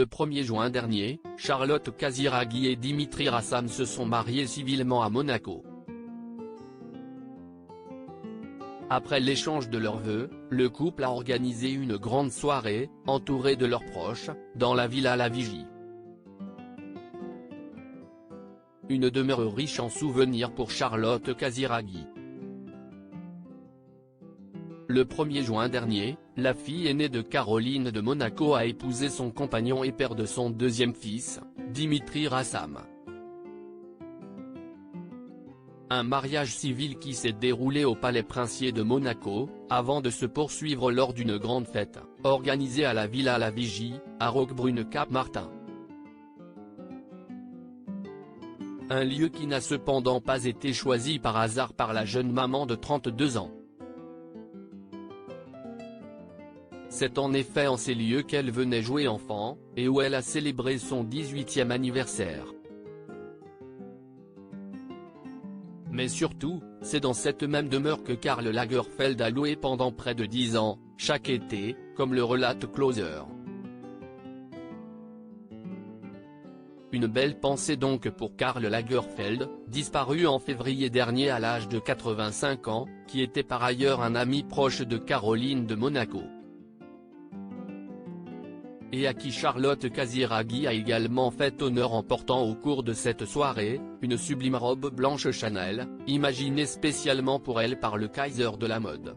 Le 1er juin dernier, Charlotte Casiraghi et Dimitri Rassam se sont mariés civilement à Monaco. Après l'échange de leurs vœux, le couple a organisé une grande soirée, entouré de leurs proches, dans la villa La Vigie. Une demeure riche en souvenirs pour Charlotte Casiraghi. Le 1er juin dernier, la fille aînée de Caroline de Monaco a épousé son compagnon et père de son deuxième fils, Dimitri Rassam. Un mariage civil qui s'est déroulé au Palais Princier de Monaco, avant de se poursuivre lors d'une grande fête, organisée à la Villa La Vigie, à Roquebrune-Cap-Martin. Un lieu qui n'a cependant pas été choisi par hasard par la jeune maman de 32 ans. C'est en effet en ces lieux qu'elle venait jouer enfant, et où elle a célébré son 18e anniversaire. Mais surtout, c'est dans cette même demeure que Karl Lagerfeld a loué pendant près de 10 ans, chaque été, comme le relate Closer. Une belle pensée donc pour Karl Lagerfeld, disparu en février dernier à l'âge de 85 ans, qui était par ailleurs un ami proche de Caroline de Monaco. Et à qui Charlotte Casiraghi a également fait honneur en portant au cours de cette soirée, une sublime robe blanche Chanel, imaginée spécialement pour elle par le Kaiser de la mode.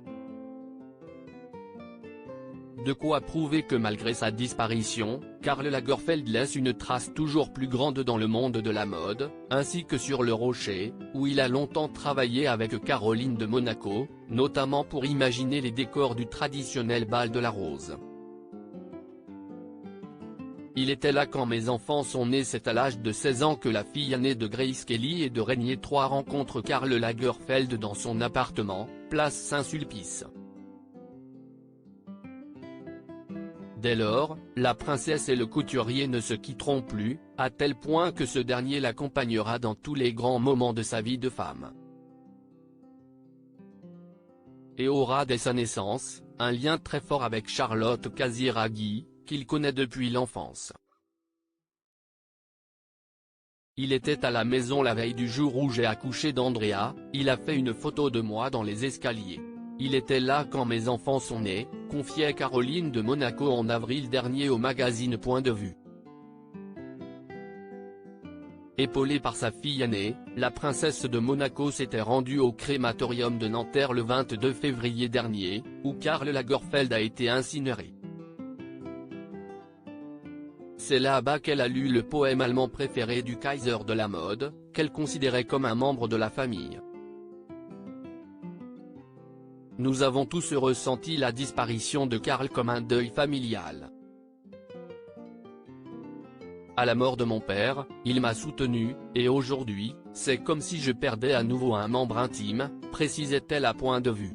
De quoi prouver que malgré sa disparition, Karl Lagerfeld laisse une trace toujours plus grande dans le monde de la mode, ainsi que sur le Rocher, où il a longtemps travaillé avec Caroline de Monaco, notamment pour imaginer les décors du traditionnel bal de la rose. Il était là quand mes enfants sont nés. C'est à l'âge de 16 ans que la fille aînée de Grace Kelly et de Régnier III rencontre Karl Lagerfeld dans son appartement, place Saint-Sulpice. Dès lors, la princesse et le couturier ne se quitteront plus, à tel point que ce dernier l'accompagnera dans tous les grands moments de sa vie de femme. Et aura dès sa naissance, un lien très fort avec Charlotte Casiraghi, qu'il connaît depuis l'enfance. Il était à la maison la veille du jour où j'ai accouché d'Andrea, il a fait une photo de moi dans les escaliers. Il était là quand mes enfants sont nés, confiait Caroline de Monaco en avril dernier au magazine Point de Vue. Épaulée par sa fille aînée, la princesse de Monaco s'était rendue au crématorium de Nanterre le 22 février dernier, où Karl Lagerfeld a été incinéré. C'est là-bas qu'elle a lu le poème allemand préféré du Kaiser de la mode, qu'elle considérait comme un membre de la famille. Nous avons tous ressenti la disparition de Karl comme un deuil familial. À la mort de mon père, il m'a soutenu, et aujourd'hui, c'est comme si je perdais à nouveau un membre intime, précisait-elle à Point de Vue.